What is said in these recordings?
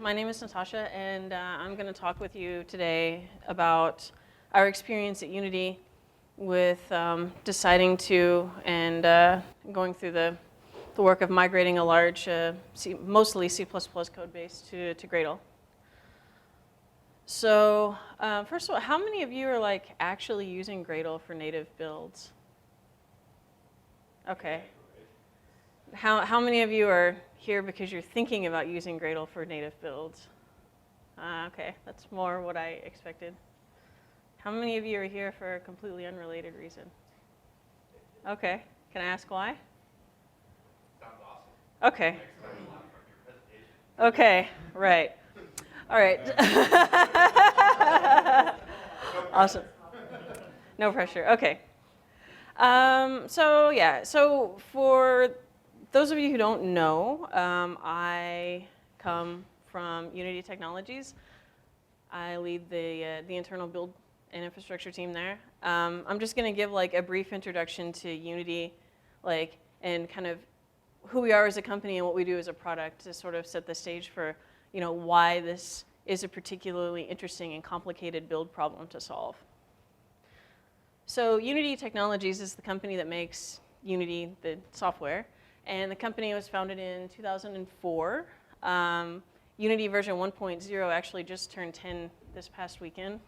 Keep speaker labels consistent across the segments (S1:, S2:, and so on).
S1: my name is Natasha, and I'm going to talk with you today about our experience at Unity with deciding to and going through the work of migrating a large, mostly C++ code base to Gradle. So first of all, how many of you are like actually using Gradle for native builds? Okay. How many of you are here because you're thinking about using Gradle for native builds? Okay, that's more what I expected. How many of you are here for a completely unrelated reason? Okay, can I ask why?
S2: Sounds awesome.
S1: Okay. Okay, right. All right. Awesome. No pressure. Okay. So for those of you who don't know, I come from Unity Technologies. I lead the internal build and infrastructure team there. I'm just going to give like a brief introduction to Unity, and kind of who we are as a company and what we do as a product to sort of set the stage for, why this is a particularly interesting and complicated build problem to solve. So Unity Technologies is the company that makes Unity, the software. And the company was founded in 2004. Unity version 1.0 actually just turned 10 this past weekend.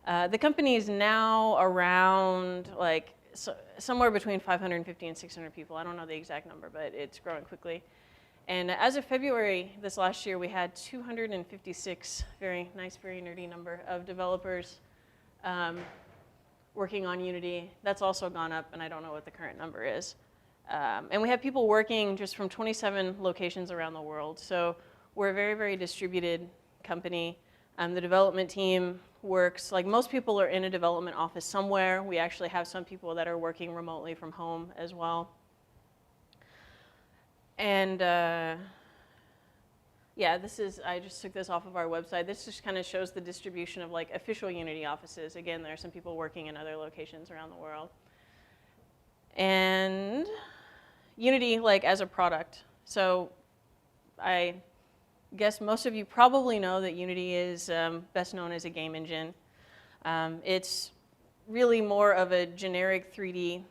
S1: The company is now around somewhere between 550 and 600 people. I don't know the exact number, but it's growing quickly. And as of February this last year, we had 256, very nice, very nerdy number of developers working on Unity. That's also gone up, and I don't know what the current number is. And we have people working just from 27 locations around the world. So we're a very, very distributed company. The development team works, like most people are in a development office somewhere. We actually have some people that are working remotely from home as well. And yeah, I just took this off of our website. This just kind of shows the distribution of like official Unity offices. Again, there are some people working in other locations around the world. And Unity, as a product. So I guess most of you probably know that Unity is best known as a game engine. It's really more of a generic 3D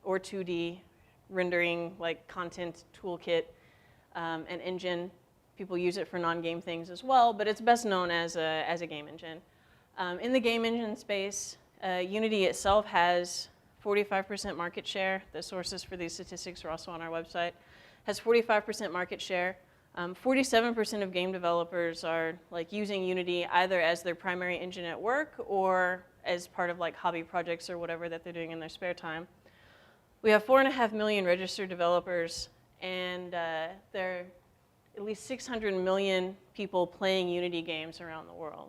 S1: or 2D rendering content toolkit and engine. People use it for non-game things as well, but it's best known as a game engine. In the game engine space, Unity itself has 45% market share. The sources for these statistics are also on our website. Has 45% market share. 47% of game developers are using Unity either as their primary engine at work or as part of hobby projects or whatever that they're doing in their spare time. We have 4.5 million registered developers, and there are at least 600 million people playing Unity games around the world.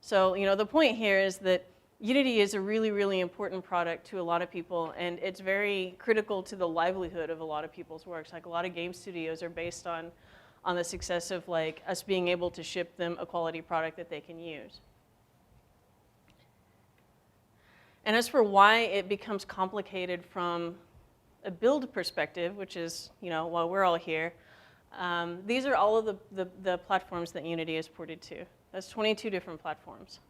S1: So the point here is that Unity is a really, really important product to a lot of people, and it's very critical to the livelihood of a lot of people's works. A lot of game studios are based on the success of us being able to ship them a quality product that they can use. And as for why it becomes complicated from a build perspective, which is why we're all here, these are all of the platforms that Unity is ported to. That's 22 different platforms.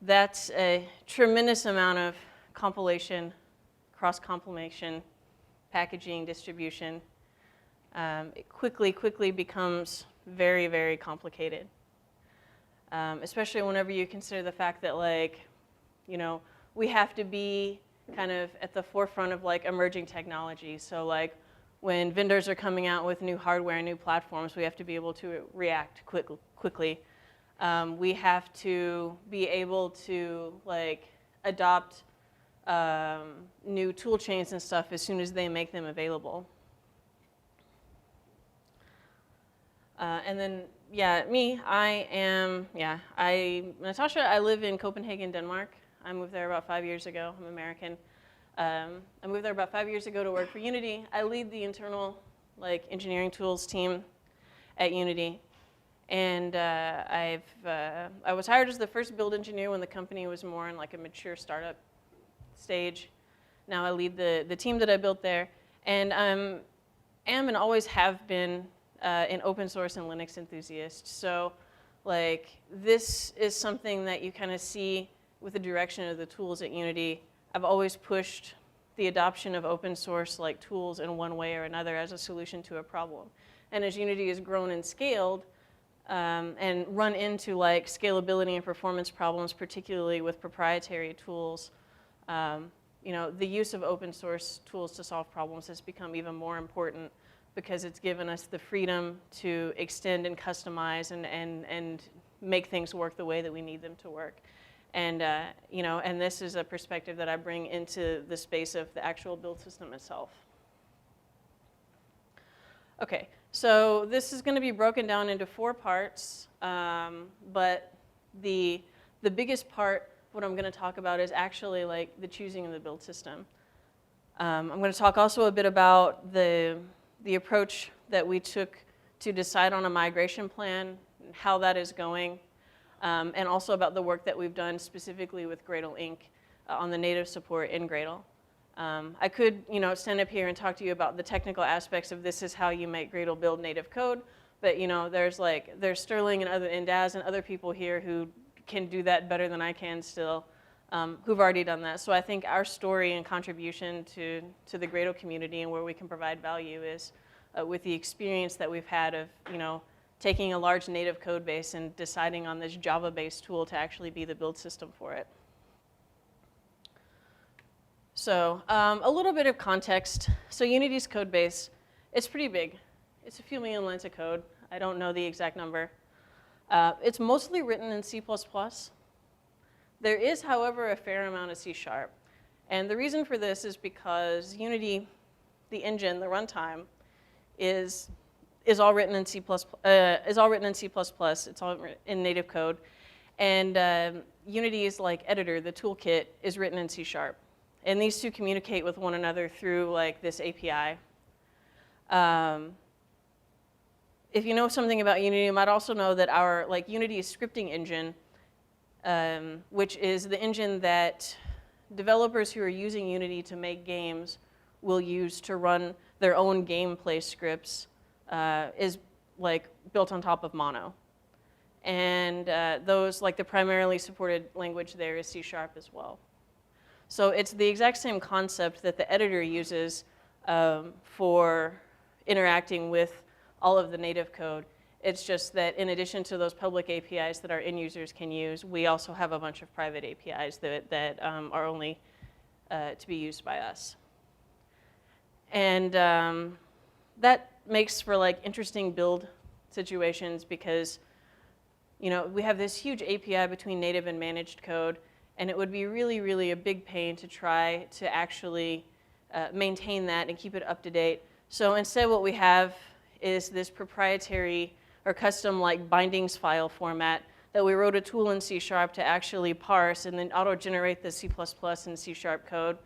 S1: That's a tremendous amount of compilation, cross-compilation, packaging, distribution. It quickly becomes very, very complicated, especially whenever you consider the fact that we have to be kind of at the forefront of emerging technology. So when vendors are coming out with new hardware and new platforms, we have to be able to react quickly. We have to be able to adopt new tool chains and stuff as soon as they make them available. And then, I'm Natasha. I live in Copenhagen, Denmark. I moved there about 5 years ago. I'm American. I moved there about 5 years ago to work for Unity. I lead the internal engineering tools team at Unity. And I was hired as the first build engineer when the company was more in a mature startup stage. Now I lead the team that I built there. And am and always have been an open source and Linux enthusiast. So like this is something that you kind of see with the direction of the tools at Unity. I've always pushed the adoption of open source like tools in one way or another as a solution to a problem. And as Unity has grown and scaled and run into like scalability and performance problems, particularly with proprietary tools, you know, the use of open source tools to solve problems has become even more important because it's given us the freedom to extend and customize and make things work the way that we need them to work. And, you know, and this is a perspective that I bring into the space of the actual build system itself. Okay, so this is going to be broken down into 4 parts, but the biggest part, what I'm going to talk about is actually like the choosing of the build system. I'm going to talk also a bit about the approach that we took to decide on a migration plan, how that is going, and also about the work that we've done specifically with Gradle Inc. On the native support in Gradle. I could, you know, stand up here and talk to you about the technical aspects of this is how you make Gradle build native code, but you know, there's Sterling and Daz and other people here who can do that better than I can still, who've already done that. So I think our story and contribution to the Gradle community and where we can provide value is with the experience that we've had of, you know, taking a large native code base and deciding on this Java-based tool to actually be the build system for it. So a little bit of context. So Unity's code base, it's pretty big. It's a few million lines of code. I don't know the exact number. It's mostly written in C++. There is, however, a fair amount of C#. And the reason for this is because Unity, the engine, the runtime, is all written in C++. It's all in native code. And Unity's like editor, the toolkit, is written in C#. And these two communicate with one another through like this API. If you know something about Unity, you might also know that our Unity's scripting engine, which is the engine that developers who are using Unity to make games will use to run their own gameplay scripts, is like built on top of Mono. And those, like the primarily supported language there is C# as well. So it's the exact same concept that the editor uses for interacting with all of the native code. It's just that in addition to those public APIs that our end users can use, we also have a bunch of private APIs that are only to be used by us. And that makes for like interesting build situations because, you know, we have this huge API between native and managed code, and it would be really, really a big pain to try to actually maintain that and keep it up to date. So instead what we have is this proprietary or custom like bindings file format that we wrote a tool in C# to actually parse and then auto-generate the C++ and C# code.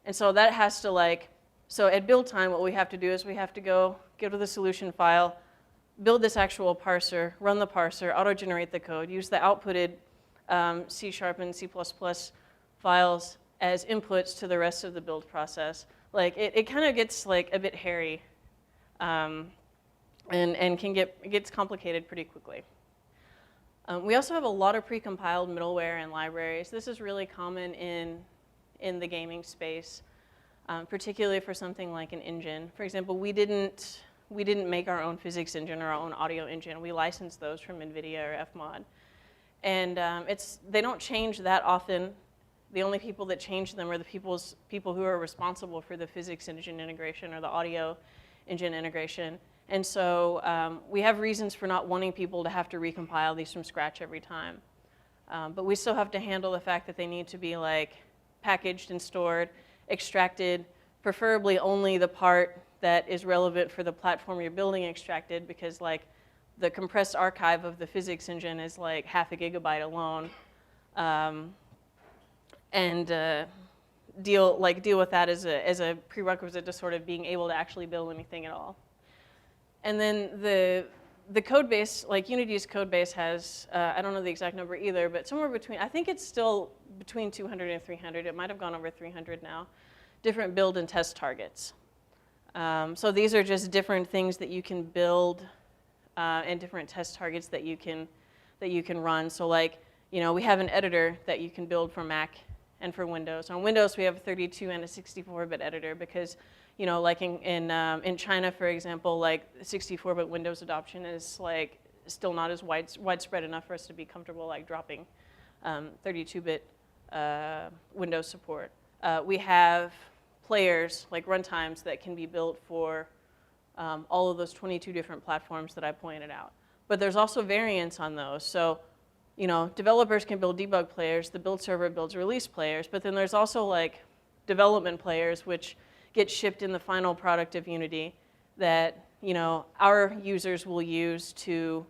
S1: And so that has to like, so at build time what we have to do is we have to go to the solution file, build this actual parser, run the parser, auto-generate the code, use the outputted C# and C++ files as inputs to the rest of the build process. Like it kind of gets like a bit hairy and gets complicated pretty quickly. We also have a lot of precompiled middleware and libraries. This is really common in the gaming space, particularly for something like an engine. For example, we didn't make our own physics engine or our own audio engine. We licensed those from NVIDIA or Fmod. And they don't change that often. The only people that change them are the people who are responsible for the physics engine integration or the audio engine integration. And so we have reasons for not wanting people to have to recompile these from scratch every time. But we still have to handle the fact that they need to be like packaged and stored, extracted, preferably only the part that is relevant for the platform you're building extracted, because like the compressed archive of the physics engine is like half a gigabyte alone. Deal with that as a prerequisite to sort of being able to actually build anything at all. And then the code base, like Unity's code base has, I don't know the exact number either, but somewhere between, I think it's still between 200 and 300, it might have gone over 300 now, different build and test targets. So these are just different things that you can build and different test targets that you can run. So like, we have an editor that you can build for Mac and for Windows. On Windows, we have a 32 and a 64-bit editor because, like in China, for example, like 64-bit Windows adoption is like still not as widespread enough for us to be comfortable like dropping 32-bit Windows support. We have players, like runtimes, that can be built for all of those 22 different platforms that I pointed out. But there's also variants on those. So, developers can build debug players, the build server builds release players, but then there's also like development players which get shipped in the final product of Unity that, our users will use to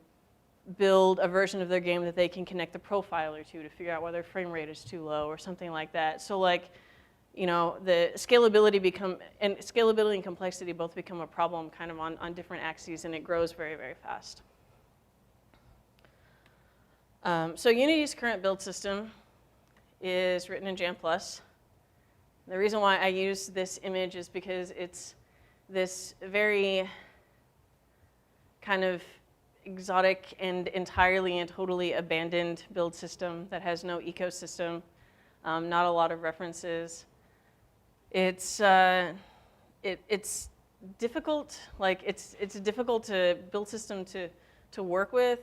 S1: build a version of their game that they can connect the profiler to figure out whether frame rate is too low or something like that. So like, the scalability and complexity both become a problem kind of on different axes, and it grows very, very fast. So Unity's current build system is written in Jamplus. The reason why I use this image is because it's this very kind of exotic and entirely and totally abandoned build system that has no ecosystem, not a lot of references. It's difficult, like it's a difficult to build system to work with.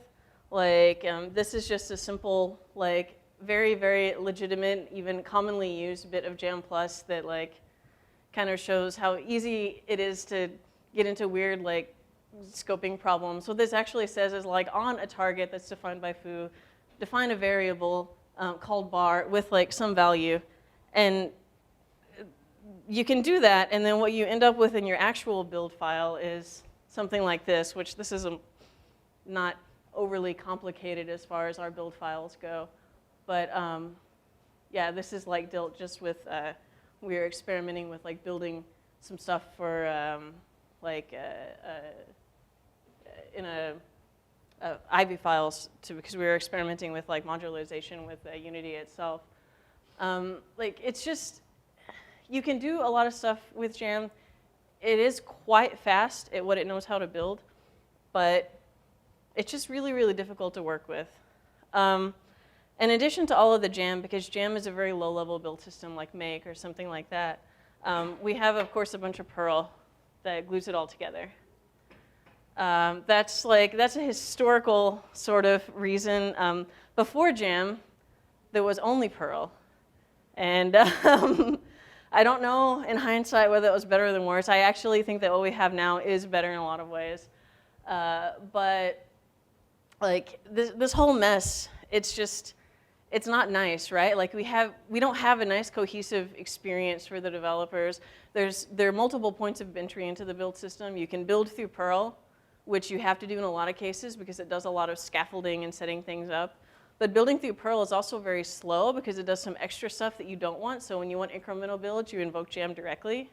S1: Like this is just a simple, like very, very legitimate, even commonly used bit of Jamplus that like kind of shows how easy it is to get into weird like scoping problems. What this actually says is like on a target that's defined by foo, define a variable called bar with like some value, and you can do that, and then what you end up with in your actual build file is something like this, which this is not overly complicated as far as our build files go. But yeah, this is like dealt just with, we were experimenting with like building some stuff for in Ivy files because we were experimenting with like modularization with Unity itself. Like it's just, you can do a lot of stuff with Jam. It is quite fast at what it knows how to build, but it's just really, really difficult to work with. In addition to all of the Jam, because Jam is a very low-level build system like Make or something like that, we have, of course, a bunch of Perl that glues it all together. That's a historical sort of reason. Before Jam, there was only Perl. And I don't know in hindsight whether it was better or worse. I actually think that what we have now is better in a lot of ways. But like this whole mess, it's not nice, right? Like we don't have a nice cohesive experience for the developers. There are multiple points of entry into the build system. You can build through Perl, which you have to do in a lot of cases because it does a lot of scaffolding and setting things up. But building through Perl is also very slow because it does some extra stuff that you don't want. So when you want incremental builds, you invoke Jam directly.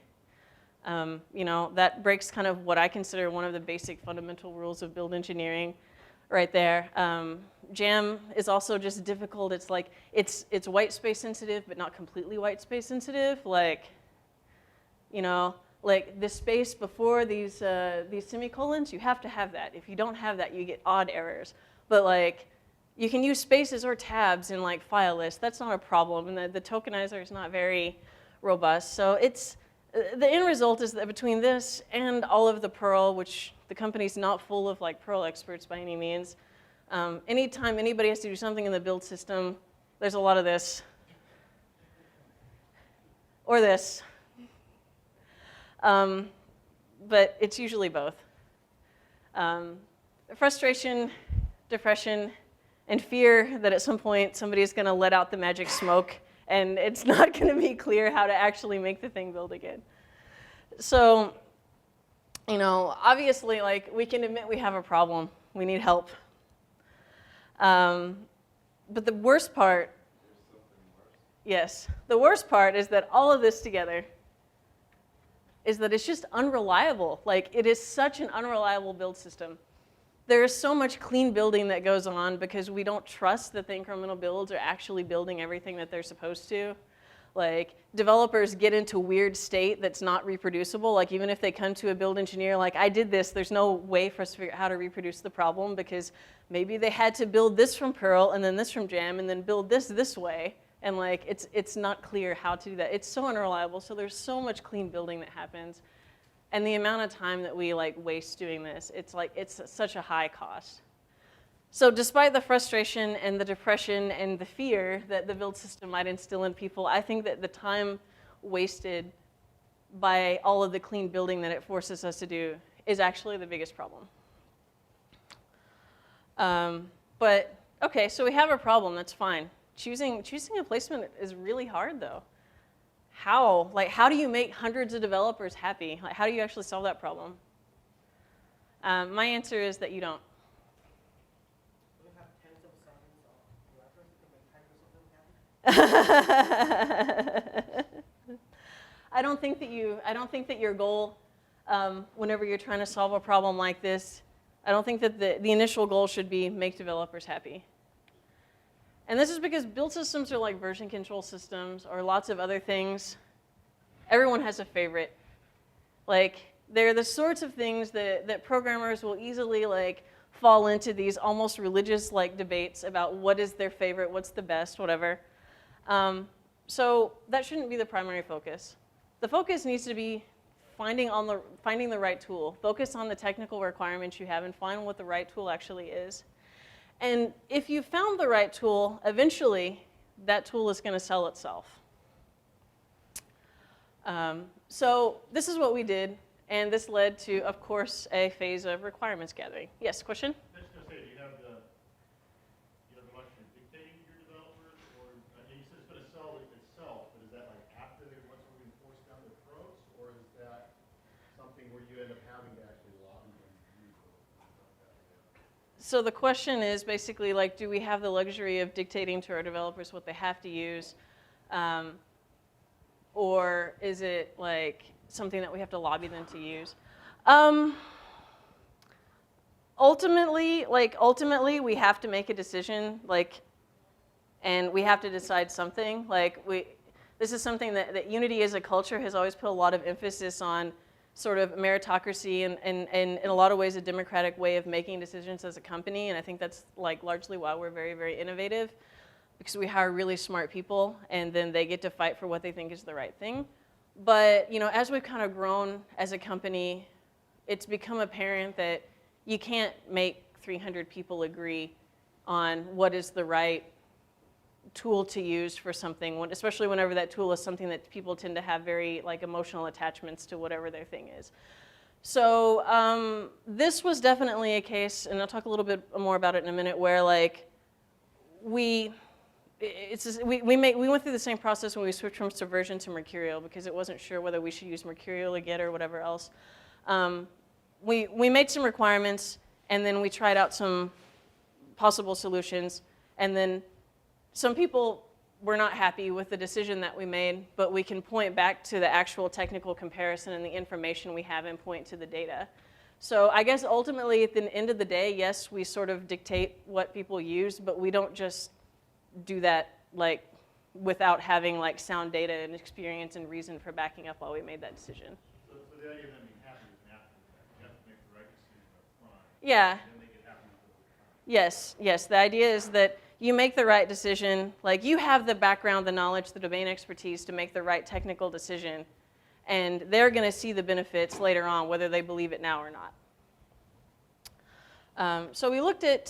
S1: That breaks kind of what I consider one of the basic fundamental rules of build engineering right there. Jam is also just difficult. It's like, it's white space sensitive, but not completely white space sensitive. Like, like the space before these semicolons, you have to have that. If you don't have that, you get odd errors. But like, you can use spaces or tabs in like file lists. That's not a problem, and the tokenizer is not very robust. So the end result is that between this and all of the Perl, which the company's not full of like Perl experts by any means, anytime anybody has to do something in the build system, there's a lot of this or this. But it's usually both. Frustration, depression, and fear that at some point somebody is going to let out the magic smoke and it's not going to be clear how to actually make the thing build again. So, obviously, like, we can admit we have a problem. We need help. But the worst part, yes, the worst part is that all of this together is that it's just unreliable. Like, it is such an unreliable build system. There is so much clean building that goes on because we don't trust that the incremental builds are actually building everything that they're supposed to. like developers get into weird state that's not reproducible. Like even if they come to a build engineer, like I did this, there's no way for us to figure out how to reproduce the problem because maybe they had to build this from Perl and then this from Jam and then build this way. And like it's not clear how to do that. It's so unreliable. So there's so much clean building that happens. And the amount of time that we like waste doing this, it's such a high cost. So despite the frustration and the depression and the fear that the build system might instill in people, I think that the time wasted by all of the clean building that it forces us to do is actually the biggest problem. But okay, so we have a problem, that's fine. Choosing a placement is really hard though. How? Like how do you make hundreds of developers happy? Like how do you actually solve that problem? My answer is that you don't. I don't think that your goal, whenever you're trying to solve a problem like this, I don't think that the initial goal should be make developers happy. And this is because build systems are like version control systems or lots of other things. Everyone has a favorite. Like they're the sorts of things that programmers will easily like fall into these almost religious like debates about what is their favorite, what's the best, whatever. So that shouldn't be the primary focus. The focus needs to be finding the right tool. Focus on the technical requirements you have and find what the right tool actually is. And if you found the right tool, eventually that tool is going to sell itself. So this is what we did, and this led to, of course, a phase of requirements gathering. Yes, question?
S2: I was just going to say, do you have the luxury of dictating to your developers, or you said it's going to sell itself, but is that like after they once we've been forced down their throats, or is that something where you end up having to actually lobby them to use it?
S1: So the question is basically like, do we have the luxury of dictating to our developers what they have to use, or is it like something that we have to lobby them to use? Ultimately, we have to make a decision, like, and we have to decide something. Like, this is something that Unity as a culture has always put a lot of emphasis on, sort of meritocracy and in a lot of ways a democratic way of making decisions as a company. And I think that's like largely why we're very, very innovative, because we hire really smart people and then they get to fight for what they think is the right thing. But as we've kind of grown as a company, it's become apparent that you can't make 300 people agree on what is the right tool to use for something, especially whenever that tool is something that people tend to have very like emotional attachments to whatever their thing is. So this was definitely a case, and I'll talk a little bit more about it in a minute, where like we went through the same process when we switched from Subversion to Mercurial, because it wasn't sure whether we should use Mercurial or Git or whatever else. We made some requirements, and then we tried out some possible solutions, and then some people were not happy with the decision that we made, but we can point back to the actual technical comparison and the information we have and point to the data. So I guess ultimately at the end of the day, yes, we sort of dictate what people use, but we don't just do that like without having like sound data and experience and reason for backing up while we made that decision.
S2: So the idea of them being happy is an after the fact. You have to make the right decision up front.
S1: Yeah.
S2: And then they get happy with it.
S1: Yes. The idea is that you make the right decision, like you have the background, the knowledge, the domain expertise to make the right technical decision, and they're going to see the benefits later on, whether they believe it now or not. So we looked at,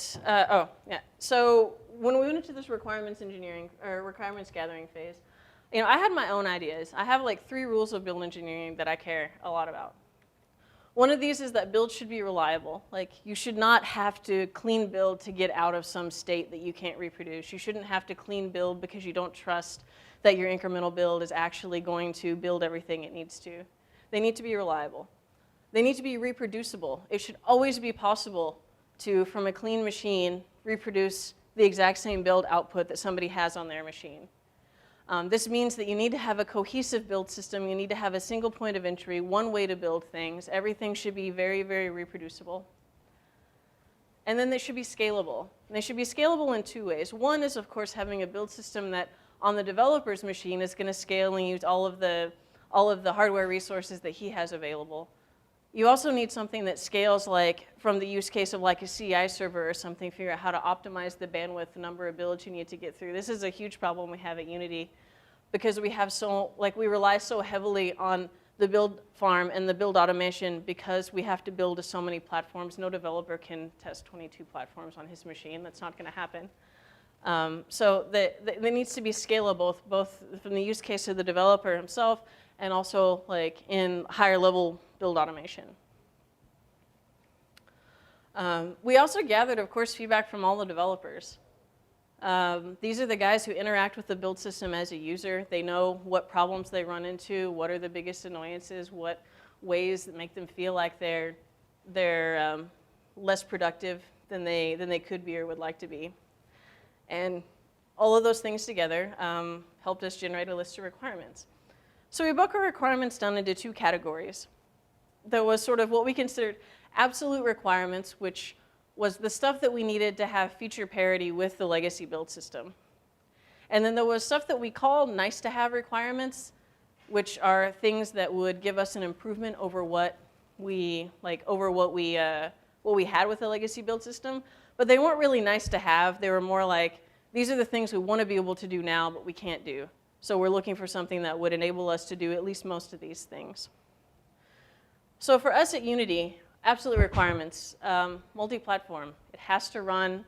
S1: So when we went into this requirements engineering or requirements gathering phase, I had my own ideas. I have like 3 rules of build engineering that I care a lot about. One of these is that build should be reliable. Like you should not have to clean build to get out of some state that you can't reproduce. You shouldn't have to clean build because you don't trust that your incremental build is actually going to build everything it needs to. They need to be reliable. They need to be reproducible. It should always be possible to, from a clean machine, reproduce the exact same build output that somebody has on their machine. This means that you need to have a cohesive build system. You need to have a single point of entry, one way to build things. Everything should be very, very reproducible. And then they should be scalable. And they should be scalable in 2 ways. One is, of course, having a build system that on the developer's machine is going to scale and use all of the hardware resources that he has available. You also need something that scales like from the use case of like a CI server or something, figure out how to optimize the bandwidth, the number of builds you need to get through. This is a huge problem we have at Unity because we have we rely so heavily on the build farm and the build automation because we have to build to so many platforms. No developer can test 22 platforms on his machine. That's not going to happen. So there needs to be scalable, both from the use case of the developer himself and also like in higher level build automation. We also gathered, of course, feedback from all the developers. These are the guys who interact with the build system as a user. They know what problems they run into, what are the biggest annoyances, what ways that make them feel like they're less productive than they could be or would like to be. And all of those things together helped us generate a list of requirements. So we broke our requirements down into two categories. There was sort of what we considered absolute requirements, which was the stuff that we needed to have feature parity with the legacy build system. And then there was stuff that we called nice to have requirements, which are things that would give us an improvement over what we had with the legacy build system. But they weren't really nice to have. They were more like, these are the things we want to be able to do now, but we can't do. So we're looking for something that would enable us to do at least most of these things. So for us at Unity, absolute requirements, multi-platform. It has to run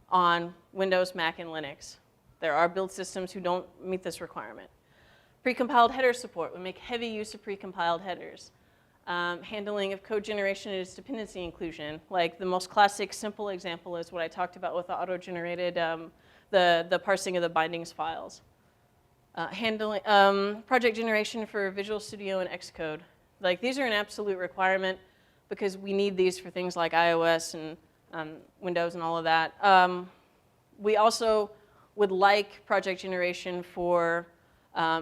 S1: on Windows, Mac, and Linux. There are build systems who don't meet this requirement. Precompiled header support. We make heavy use of precompiled headers. Handling of code generation and its dependency inclusion. Like the most classic simple example is what I talked about with the auto-generated, the parsing of the bindings files. Handling project generation for Visual Studio and Xcode. Like these are an absolute requirement because we need these for things like iOS and Windows and all of that. We also would like project generation for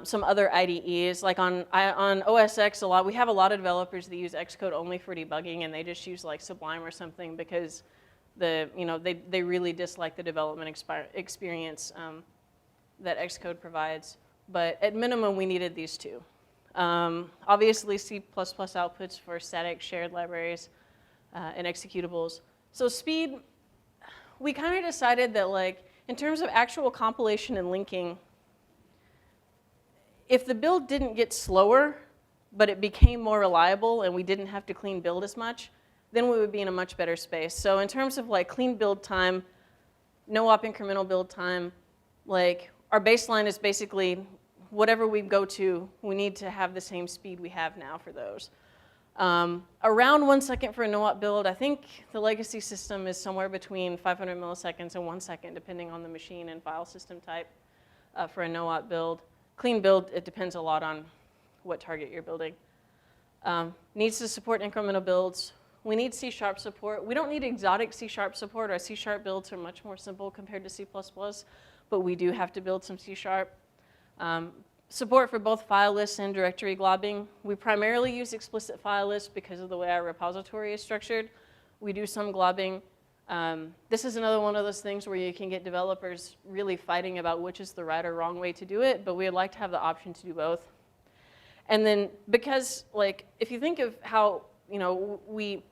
S1: some other IDEs. Like on OS X, we have a lot of developers that use Xcode only for debugging, and they just use like Sublime or something because they really dislike the development experience that Xcode provides. But at minimum, we needed these two. Obviously, C++ outputs for static shared libraries and executables. So speed, we kind of decided that like in terms of actual compilation and linking, if the build didn't get slower, but it became more reliable and we didn't have to clean build as much, then we would be in a much better space. So in terms of like clean build time, no op incremental build time, like our baseline is basically whatever we go to, we need to have the same speed we have now for those. Around 1 second for a no-op build. I think the legacy system is somewhere between 500 milliseconds and 1 second, depending on the machine and file system type for a no-op build. Clean build, it depends a lot on what target you're building. Needs to support incremental builds. We need C# support. We don't need exotic C# support. Our C# builds are much more simple compared to C++, but we do have to build some C#. Support for both file lists and directory globbing. We primarily use explicit file lists because of the way our repository is structured. We do some globbing. This is another one of those things where you can get developers really fighting about which is the right or wrong way to do it, but we would like to have the option to do both. And then because, like, if you think of how, you know, we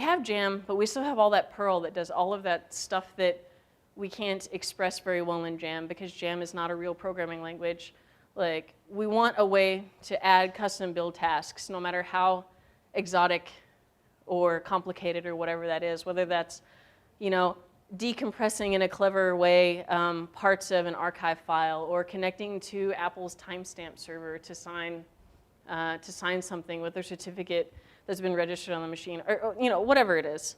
S1: have Jam, but we still have all that Perl that does all of that stuff that we can't express very well in Jam because Jam is not a real programming language. Like, we want a way to add custom build tasks, no matter how exotic or complicated or whatever that is, whether that's, you know, decompressing in a clever way parts of an archive file or connecting to Apple's timestamp server to sign something with their certificate that's been registered on the machine, or you know, whatever it is.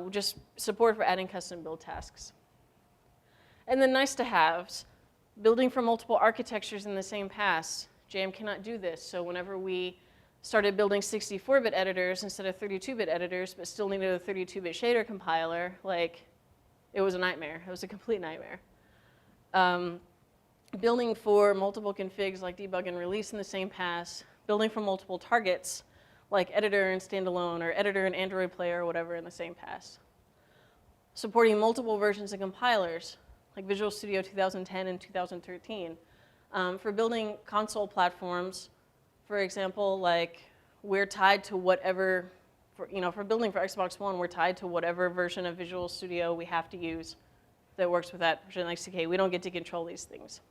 S1: Just support for adding custom build tasks. And then nice to haves, building from multiple architectures in the same pass. Jam cannot do this, so whenever we started building 64-bit editors instead of 32-bit editors, but still needed a 32-bit shader compiler, like, it was a nightmare. It was a complete nightmare. Building for multiple configs like debug and release in the same pass, building for multiple targets like editor and standalone or editor and Android player or whatever in the same pass. Supporting multiple versions of compilers. like Visual Studio 2010 and 2013. For building console platforms, for example, like we're tied to whatever, for building for Xbox One, we're tied to whatever version of Visual Studio we have to use that works with that version like CK. We don't get to control these things.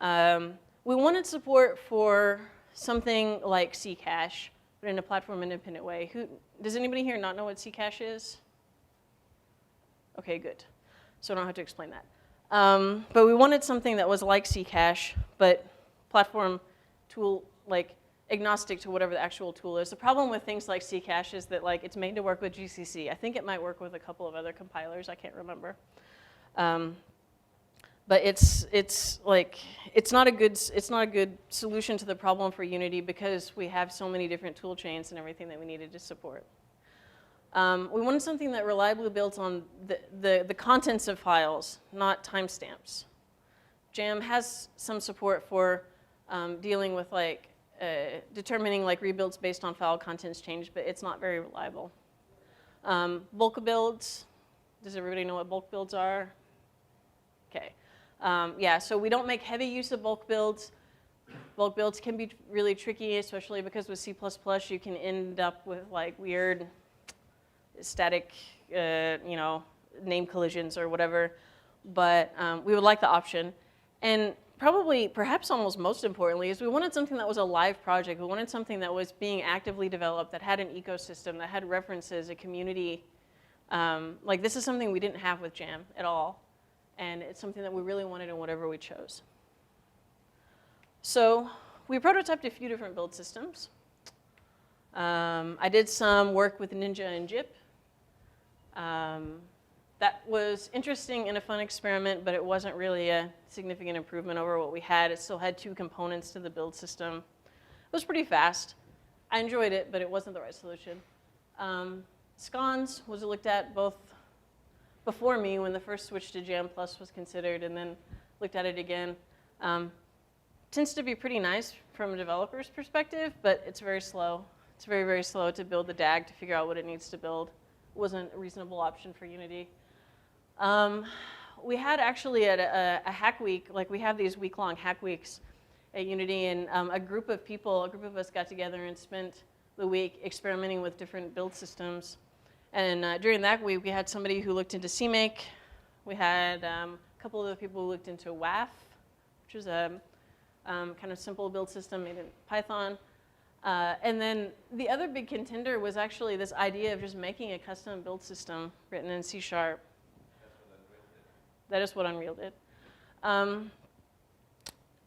S1: We wanted support for something like Ccache, but in a platform independent way. Does anybody here not know what Ccache is? Okay, good. So I don't have to explain that. But we wanted something that was like Ccache, but platform tool, like agnostic to whatever the actual tool is. The problem with things like Ccache is that like it's made to work with GCC. I think it might work with a couple of other compilers. I can't remember. But it's not a good solution to the problem for Unity because we have so many different tool chains and everything that we needed to support. We wanted something that reliably builds on the contents of files, not timestamps. Jam has some support for dealing with like determining like rebuilds based on file contents change, but it's not very reliable. Bulk builds. Does everybody know what bulk builds are? Okay. Yeah, so we don't make heavy use of bulk builds. Bulk builds can be really tricky, especially because with C++, you can end up with like weird static, name collisions or whatever. But we would like the option. And perhaps almost most importantly, is we wanted something that was a live project. We wanted something that was being actively developed, that had an ecosystem, that had references, a community. Like this is something we didn't have with Jam at all. And it's something that we really wanted in whatever we chose. So we prototyped a few different build systems. I did some work with Ninja and Jip. That was interesting and a fun experiment, but it wasn't really a significant improvement over what we had. It still had 2 components to the build system. It was pretty fast. I enjoyed it, but it wasn't the right solution. Scones was looked at both before me when the first switch to Jamplus was considered, and then looked at it again. Tends to be pretty nice from a developer's perspective, but it's very slow. It's very, very slow to build the DAG to figure out what it needs to build. It wasn't a reasonable option for Unity. We had actually at a hack week, like we have these week-long hack weeks at Unity, and a group of us got together and spent the week experimenting with different build systems. And during that week, we had somebody who looked into CMake. We had a couple of people who looked into WAF, which is a kind of simple build system made in Python. And then the other big contender was actually this idea of just making a custom build system written in C#. That is what Unreal did.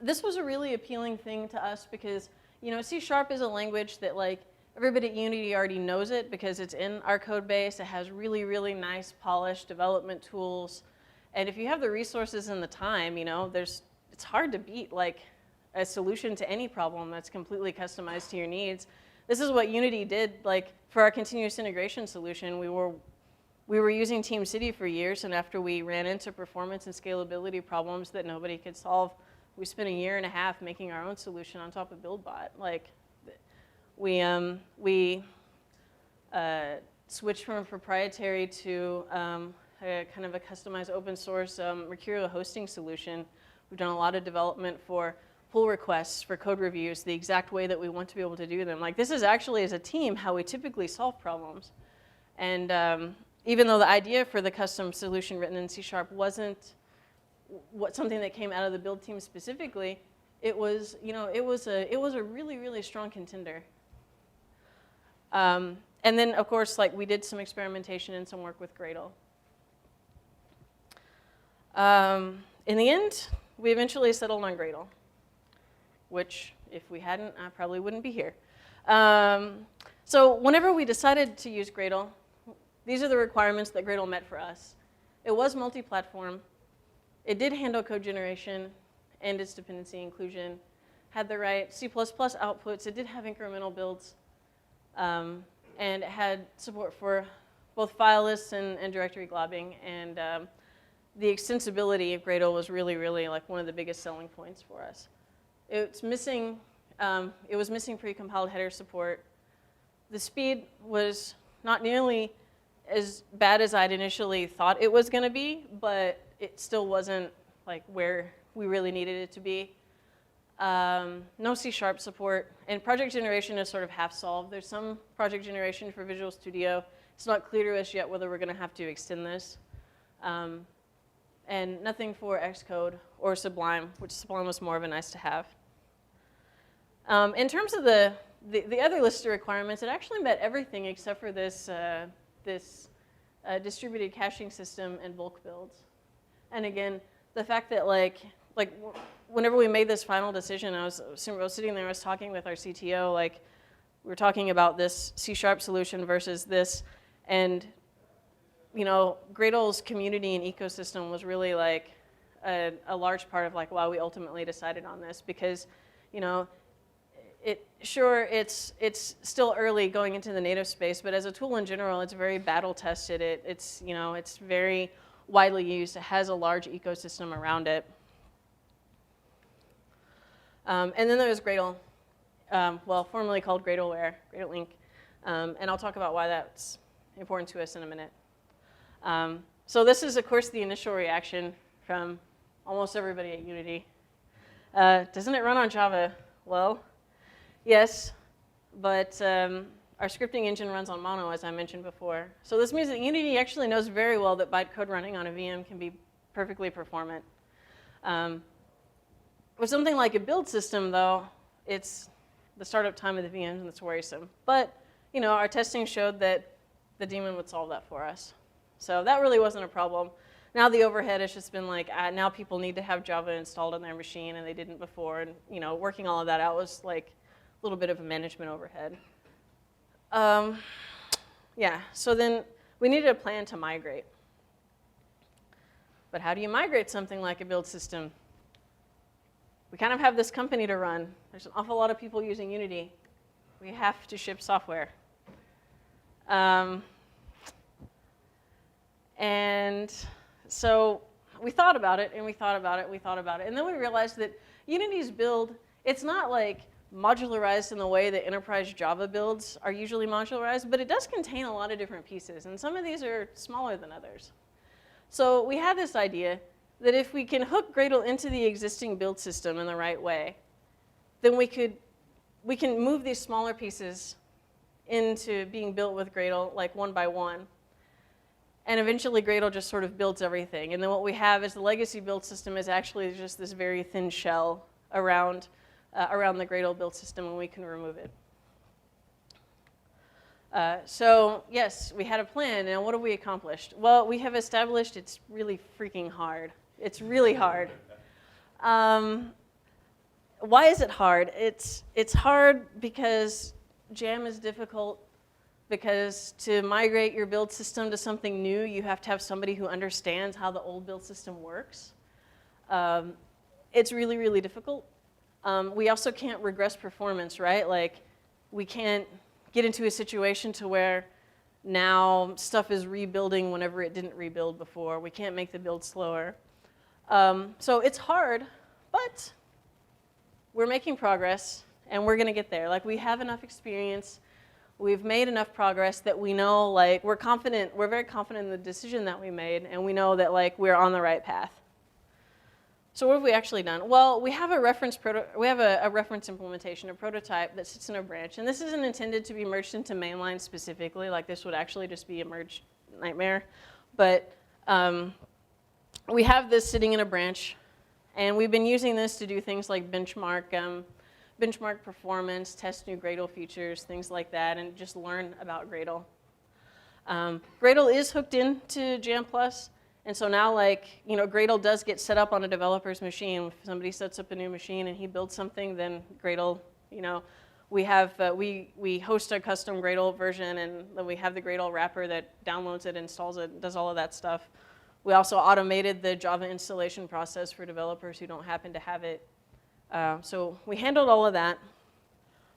S1: This was a really appealing thing to us because, C# is a language that like everybody at Unity already knows it because it's in our code base. It has really, really nice, polished development tools. And if you have the resources and the time, it's hard to beat like a solution to any problem that's completely customized to your needs. This is what Unity did. Like for our continuous integration solution, we were using TeamCity for years, and after we ran into performance and scalability problems that nobody could solve, we spent 1.5 years making our own solution on top of BuildBot. Like, we switched from proprietary to a kind of a customized open source Mercurial hosting solution. We've done a lot of development for pull requests, for code reviews, the exact way that we want to be able to do them. Like this is actually, as a team, how we typically solve problems. And even though the idea for the custom solution written in C# wasn't something that came out of the build team specifically, it was a really, really strong contender. And then, of course, like we did some experimentation and some work with Gradle. In the end, we eventually settled on Gradle, which, if we hadn't, I probably wouldn't be here. So whenever we decided to use Gradle, these are the requirements that Gradle met for us. It was multi-platform. It did handle code generation and its dependency inclusion, had the right C++ outputs. It did have incremental builds, and it had support for both file lists and directory globbing. And the extensibility of Gradle was really, really like one of the biggest selling points for us. It was missing precompiled header support. The speed was not nearly as bad as I'd initially thought it was going to be, but it still wasn't like where we really needed it to be. No C# support, and project generation is sort of half solved. There's some project generation for Visual Studio. It's not clear to us yet whether we're going to have to extend this. And nothing for Xcode or Sublime, which Sublime was more of a nice to have. In terms of the other list of requirements, it actually met everything except for this, distributed caching system and bulk builds. And again, the fact that whenever we made this final decision, I was sitting there, I was talking with our CTO, we were talking about this C# solution versus this, and Gradle's community and ecosystem was really a large part of why we ultimately decided on this, because it's still early going into the native space, but as a tool in general, it's very battle tested. It's very widely used. It has a large ecosystem around it. And then there's Gradle, formerly called Gradleware, Gradle Inc. And I'll talk about why that's important to us in a minute. So this is, of course, the initial reaction from almost everybody at Unity. Doesn't it run on Java? Well, yes, but our scripting engine runs on Mono, as I mentioned before. So this means that Unity actually knows very well that bytecode running on a VM can be perfectly performant. With something like a build system, though, it's the startup time of the VMs, and it's worrisome. But our testing showed that the daemon would solve that for us. So that really wasn't a problem. Now the overhead has just been now people need to have Java installed on their machine, and they didn't before. And working all of that out was a little bit of a management overhead. Yeah, so then we needed a plan to migrate. But how do you migrate something like a build system? We kind of have this company to run. There's an awful lot of people using Unity. We have to ship software. And so we thought about it, and we thought about it, we thought about it. And then we realized that Unity's build, it's not modularized in the way that enterprise Java builds are usually modularized, but it does contain a lot of different pieces, and some of these are smaller than others. So we had this idea that if we can hook Gradle into the existing build system in the right way, then we can move these smaller pieces into being built with Gradle one by one. And eventually Gradle just sort of builds everything. And then what we have is the legacy build system is actually just this very thin shell around the Gradle build system, and we can remove it. So yes, we had a plan, and what have we accomplished? Well, we have established it's really freaking hard. It's really hard. Why is it hard? It's hard because Jam is difficult, because to migrate your build system to something new, you have to have somebody who understands how the old build system works. It's really, really difficult. We also can't regress performance, right? We can't get into a situation to where now stuff is rebuilding whenever it didn't rebuild before. We can't make the build slower. So it's hard, but we're making progress, and we're going to get there. We have enough experience. We've made enough progress that we know, we're confident. We're very confident in the decision that we made, and we know that, we're on the right path. So what have we actually done? Well, we have a reference implementation, a prototype that sits in a branch, and this isn't intended to be merged into mainline specifically. This would actually just be a merge nightmare, but we have this sitting in a branch, and we've been using this to do things like benchmark performance, test new Gradle features, things like that, and just learn about Gradle. Gradle is hooked into Jamplus, and so now, Gradle does get set up on a developer's machine. If somebody sets up a new machine and he builds something, then Gradle, we host a custom Gradle version, and then we have the Gradle wrapper that downloads it, installs it, does all of that stuff. We also automated the Java installation process for developers who don't happen to have it. So we handled all of that.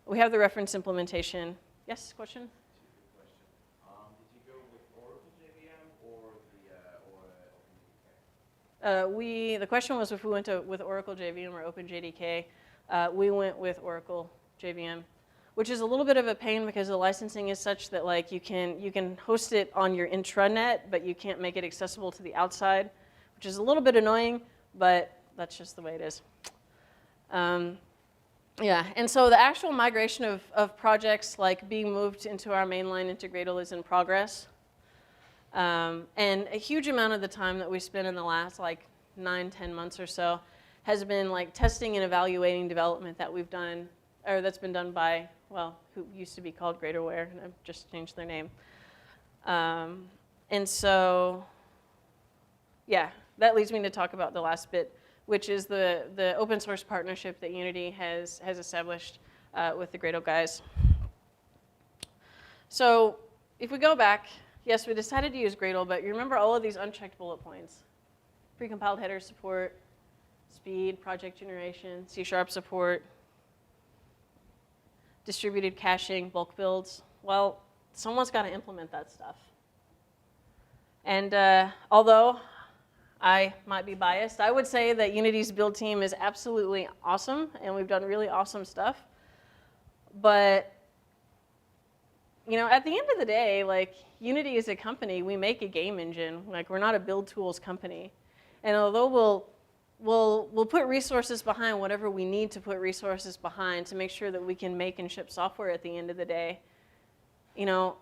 S1: We have the reference implementation. Yes, question?
S3: Did you go with Oracle JVM or
S1: The question was if we went with Oracle JVM or OpenJDK. We went with Oracle JVM, which is a little bit of a pain because the licensing is such that you can host it on your intranet, but you can't make it accessible to the outside, which which is a little bit annoying, but that's just the way it is. Yeah, and so the actual migration of projects like being moved into our mainline into Gradle is in progress. And a huge amount of the time that we spent in the last like 9-10 months or so has been like testing and evaluating development that we've done, or that's been done by, well, who used to be called Gradleware, and I've just changed their name. And so, yeah, that leads me to talk about the last bit, which is the open source partnership that Unity has established with the Gradle guys. So if we go back, yes, we decided to use Gradle, but you remember all of these unchecked bullet points. Precompiled header support, speed, project generation, C# support, distributed caching, bulk builds. Well, someone's got to implement that stuff. And although I might be biased, I would say that Unity's build team is absolutely awesome, and we've done really awesome stuff. But you know, at the end of the day, like, Unity is a company. We make a game engine. Like, we're not a build tools company. And although we'll put resources behind whatever we need to put resources behind to make sure that we can make and ship software at the end of the day, you know,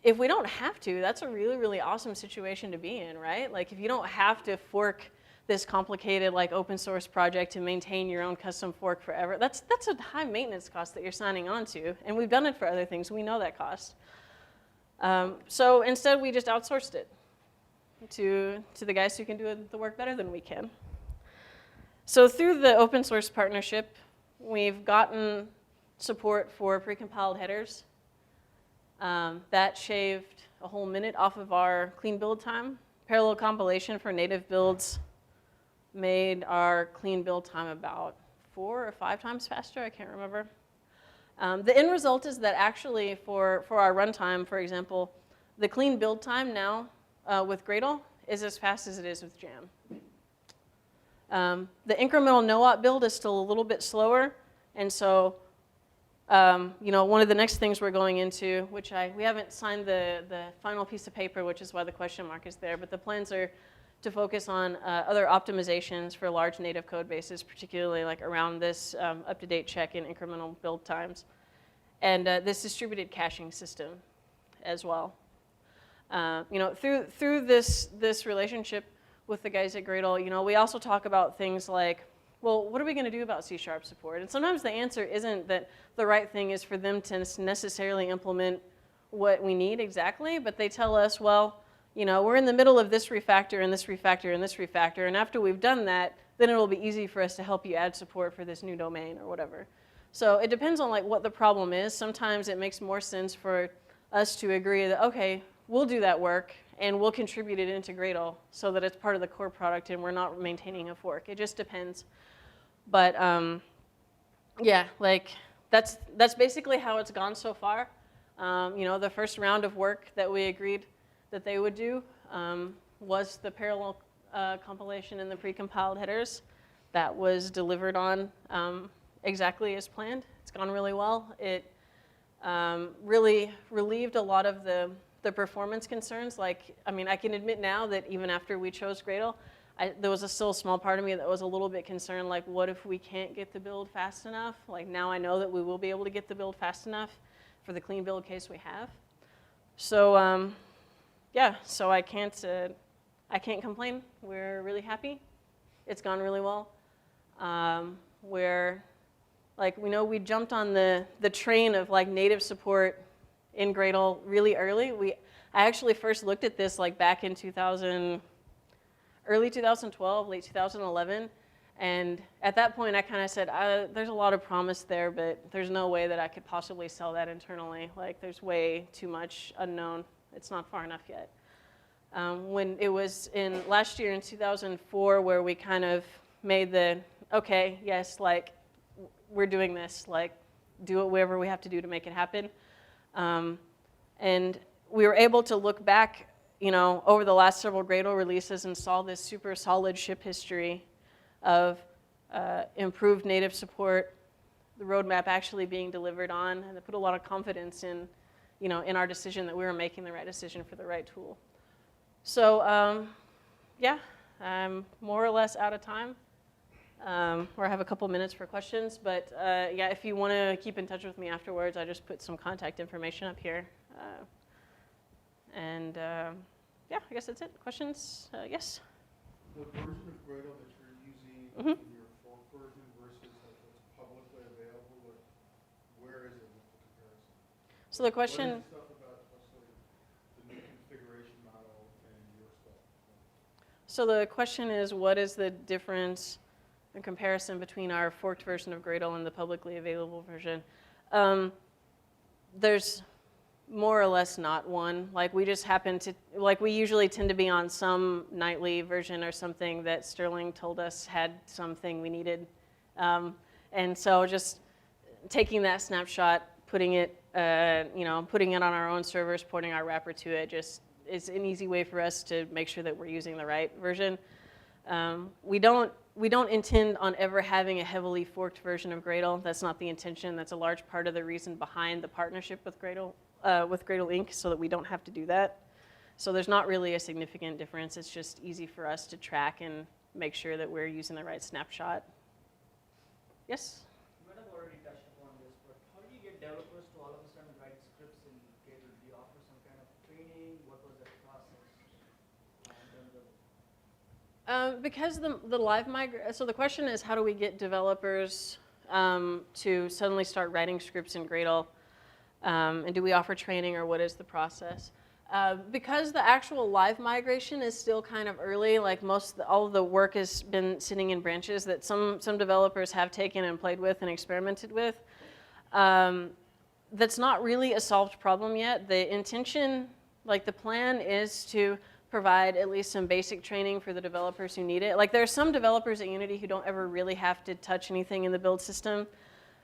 S1: if we don't have to, that's a really, really awesome situation to be in, right? Like, if you don't have to fork this complicated, like, open source project to maintain your own custom fork forever, that's a high maintenance cost that you're signing on to. And we've done it for other things. We know that cost. So instead, we just outsourced it to the guys who can do the work better than we can. So through the open source partnership, we've gotten support for precompiled headers. That shaved a whole minute off of our clean build time. Parallel compilation for native builds made our clean build time about 4 or 5 times faster, I can't remember. The end result is that actually for our runtime, for example, the clean build time now with Gradle is as fast as it is with Jam. The incremental no-op build is still a little bit slower, and so you know, one of the next things we're going into, which we haven't signed the final piece of paper, which is why the question mark is there, but the plans are to focus on other optimizations for large native code bases, particularly like around this up-to-date check and incremental build times, and this distributed caching system as well. You know, through this relationship with the guys at Gradle, you know, we also talk about things like, well, what are we going to do about C# support? And sometimes the answer isn't that the right thing is for them to necessarily implement what we need exactly, but they tell us, well, you know, we're in the middle of this refactor and this refactor and this refactor, and after we've done that, then it'll be easy for us to help you add support for this new domain or whatever. So it depends on like what the problem is. Sometimes it makes more sense for us to agree that, okay, we'll do that work and we'll contribute it into Gradle so that it's part of the core product and we're not maintaining a fork. It just depends. But yeah, like that's basically how it's gone so far. You know, the first round of work that we agreed that they would do was the parallel compilation and the precompiled headers. That was delivered on exactly as planned. It's gone really well. It really relieved a lot of the performance concerns. Like, I mean, I can admit now that even after we chose Gradle, there was still a small part of me that was a little bit concerned, like, what if we can't get the build fast enough? Like, now I know that we will be able to get the build fast enough for the clean build case we have. So, yeah, so I can't complain. We're really happy. It's gone really well. We're, like, we know we jumped on the train of, like, native support in Gradle really early. I actually first looked at this, like, back in early 2012, late 2011, and at that point I kind of said, there's a lot of promise there, but there's no way that I could possibly sell that internally. Like, there's way too much unknown. It's not far enough yet. When it was in last year in 2004 where we kind of made the, okay, yes, like, we're doing this, like, do it whatever we have to do to make it happen. And we were able to look back, you know, over the last several Gradle releases and saw this super solid ship history of improved native support, the roadmap actually being delivered on, and it put a lot of confidence in, you know, in our decision that we were making the right decision for the right tool. So, yeah, I'm more or less out of time. Or I have a couple minutes for questions, but yeah, if you want to keep in touch with me afterwards, I just put some contact information up here. Yeah, I guess that's it. Questions? Yes?
S2: The version of Gradle that you're using
S1: Mhm.
S2: in your fork version versus like what's publicly available, where is it in the comparison?
S1: So the
S2: What
S1: question,
S2: is the stuff about the new configuration model and your stuff?
S1: so the question is, what is the difference in comparison between our forked version of Gradle and the publicly available version? There's more or less not one. Like we just happen to, like we usually tend to be on some nightly version or something that Sterling told us had something we needed. And so just taking that snapshot, putting it on our own servers, porting our wrapper to it, just is an easy way for us to make sure that we're using the right version. We don't intend on ever having a heavily forked version of Gradle. That's not the intention. That's a large part of the reason behind the partnership with Gradle Inc., so that we don't have to do that. So there's not really a significant difference. It's just easy for us to track and make sure that we're using the right snapshot. Yes?
S3: You might have already touched upon this, but how do you get developers to all of a sudden write scripts in Gradle? Do you offer some kind of training? What was that process in terms of?
S1: Because the live migration, so the question is, how do we get developers to suddenly start writing scripts in Gradle? And do we offer training, or what is the process? Because the actual live migration is still kind of early, like all of the work has been sitting in branches that some developers have taken and played with and experimented with. That's not really a solved problem yet. The intention, like the plan, is to provide at least some basic training for the developers who need it. Like there are some developers at Unity who don't ever really have to touch anything in the build system.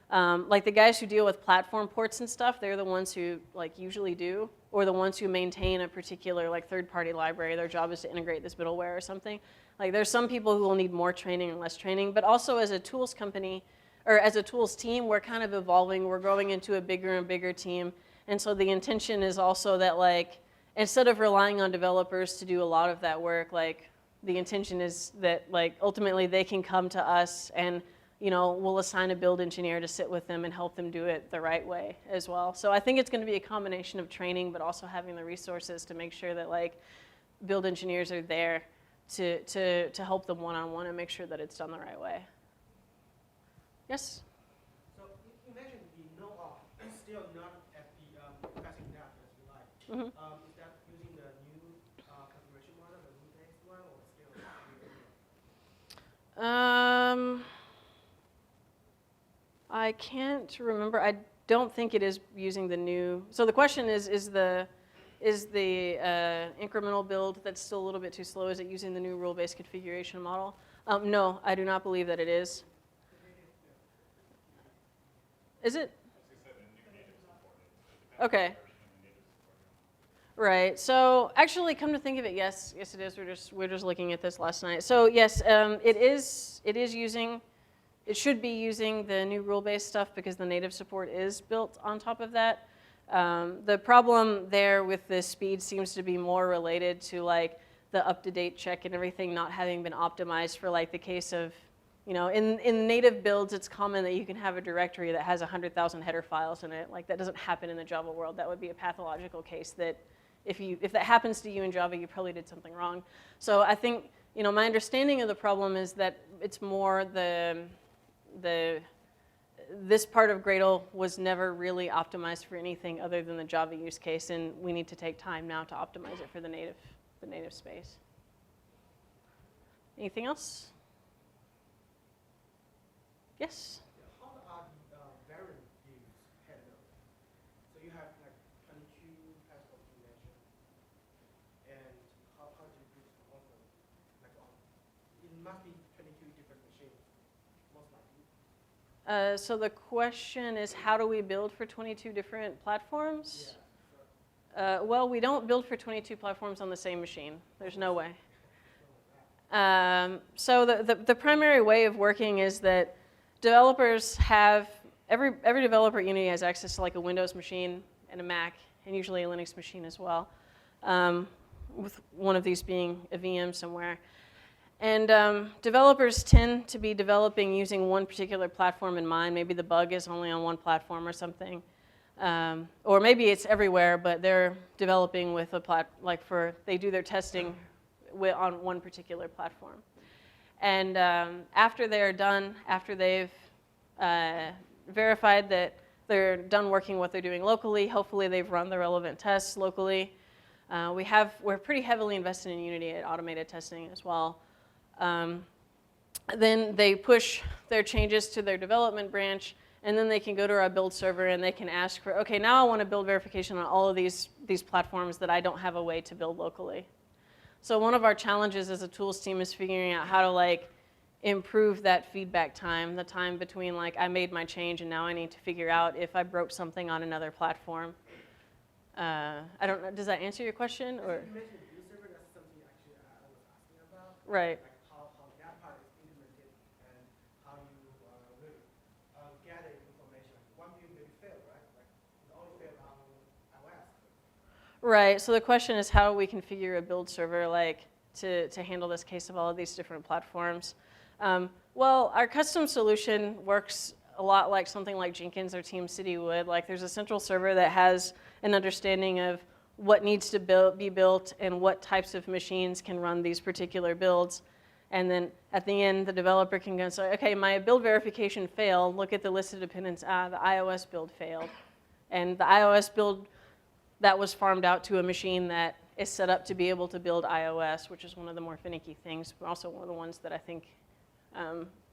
S1: Like the guys who deal with platform ports and stuff, they're the ones who like usually do, or the ones who maintain a particular like third-party library. Their job is to integrate this middleware or something. Like there's some people who will need more training and less training, but also as a tools company, or as a tools team, we're kind of evolving. We're growing into a bigger and bigger team. And so the intention is also that like, instead of relying on developers to do a lot of that work, like the intention is that like ultimately they can come to us and we'll assign a build engineer to sit with them and help them do it the right way as well. So I think it's going to be a combination of training, but also having the resources to make sure that like build engineers are there to help them one-on-one and make sure that it's done the right way. Yes?
S4: So you mentioned the no off, still not at the passing that as you like.
S1: Mm-hmm.
S4: Is that using the new configuration model, the new base one, or still?
S1: I can't remember. I don't think it is using the new. So the question is the incremental build that's still a little bit too slow, is it using the new rule-based configuration model? No, I do not believe that it is. Is it? Okay. Right. So actually, come to think of it, yes, it is. We're just looking at this last night. So yes, it is using. It should be using the new rule-based stuff because the native support is built on top of that. The problem there with the speed seems to be more related to like the up-to-date check and everything not having been optimized for like the case of, in native builds, it's common that you can have a directory that has 100,000 header files in it. Like that doesn't happen in the Java world. That would be a pathological case that if that happens to you in Java, you probably did something wrong. So I think, my understanding of the problem is that it's more this part of Gradle was never really optimized for anything other than the Java use case, and we need to take time now to optimize it for the native space. Anything else? Yes?
S4: How are the variant views handled? So you have like 22 passport you mentioned, and how do you do it often? It must be 22 different machines, most likely.
S1: So the question is, how do we build for 22 different platforms?
S4: Yeah.
S1: Well, we don't build for 22 platforms on the same machine. There's no way. So the primary way of working is that developers have, every developer at Unity has access to like a Windows machine and a Mac, and usually a Linux machine as well, with one of these being a VM somewhere. And developers tend to be developing using one particular platform in mind. Maybe the bug is only on one platform or something. Or maybe it's everywhere, but they're developing with they do their testing on one particular platform. And after they're done, after they've verified that they're done working what they're doing locally, hopefully they've run the relevant tests locally. We're pretty heavily invested in Unity at automated testing as well. Then they push their changes to their development branch, and then they can go to our build server and they can ask for, okay, now I want to build verification on all of these platforms that I don't have a way to build locally. So one of our challenges as a tools team is figuring out how to improve that feedback time, the time between I made my change and now I need to figure out if I broke something on another platform. I don't know, does that answer your question? Or?
S4: You mentioned the build server, that's something actually I was asking about.
S1: Right.
S4: Like how that part is implemented and how you really gather information. One build maybe failed, right? Like it only failed on iOS.
S1: Right, so the question is how we configure a build server to handle this case of all of these different platforms. Well, our custom solution works a lot like something like Jenkins or TeamCity would. There's a central server that has an understanding of what needs to be built and what types of machines can run these particular builds. And then at the end, the developer can go and say, okay, my build verification failed. Look at the list of dependents. The iOS build failed. And the iOS build, that was farmed out to a machine that is set up to be able to build iOS, which is one of the more finicky things, but also one of the ones that I think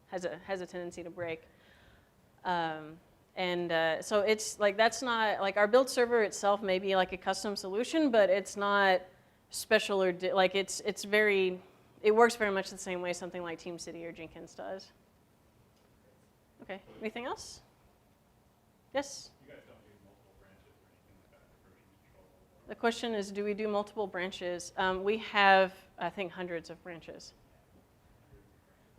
S1: has a tendency to break. So it's that's not, our build server itself may be a custom solution, but it's not special or, it works very much the same way something like TeamCity or Jenkins does. Okay, anything else? Yes?
S2: You guys don't do multiple branches or anything like that for version control?
S1: The question is, do we do multiple branches? We have, I think, hundreds of branches.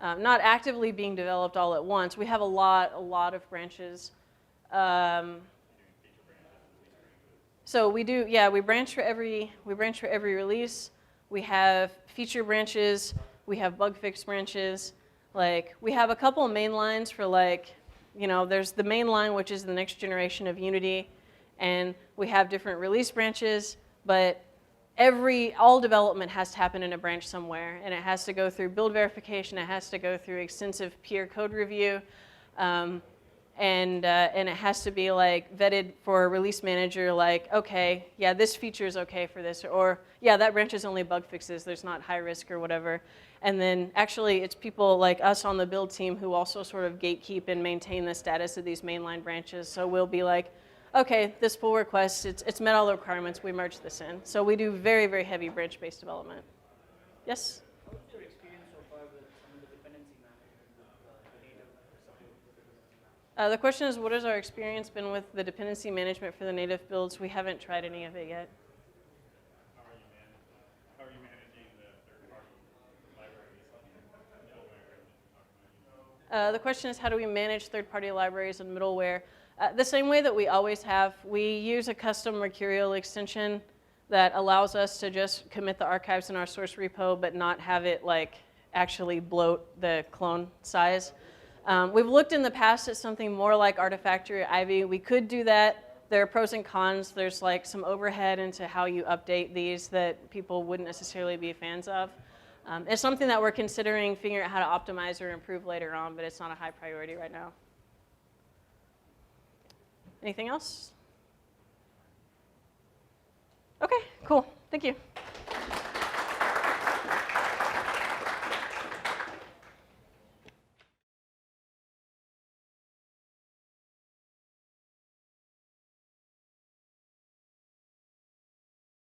S1: Not actively being developed all at once. We have a lot of branches. So we do, yeah, we branch for every release. We have feature branches. We have bug fix branches. We have a couple of main lines for there's the main line, which is the next generation of Unity, and we have different release branches, but all development has to happen in a branch somewhere, and it has to go through build verification, it has to go through extensive peer code review, and it has to be vetted for a release manager, okay, yeah, this feature is okay for this, or yeah, that branch is only bug fixes, there's not high risk or whatever. And then actually it's people like us on the build team who also sort of gatekeep and maintain the status of these mainline branches. So we'll be okay, this pull request, it's met all the requirements, we merge this in. So we do very, very heavy branch-based development. Yes?
S3: What's your experience so far with some of the dependency management with the native support for the dependency management?
S1: The question is, what has our experience been with the dependency management for the native builds? We haven't tried any of it yet.
S2: How are you managing the third-party libraries and middleware that you're talking about?
S1: The question is, how do we manage third-party libraries and middleware? The same way that we always have. We use a custom Mercurial extension that allows us to just commit the archives in our source repo, but not have it actually bloat the clone size. We've looked in the past at something more like Artifactory or Ivy. We could do that. There are pros and cons. There's some overhead into how you update these that people wouldn't necessarily be fans of. It's something that we're considering figuring out how to optimize or improve later on, but it's not a high priority right now. Anything else? Okay, cool. Thank you.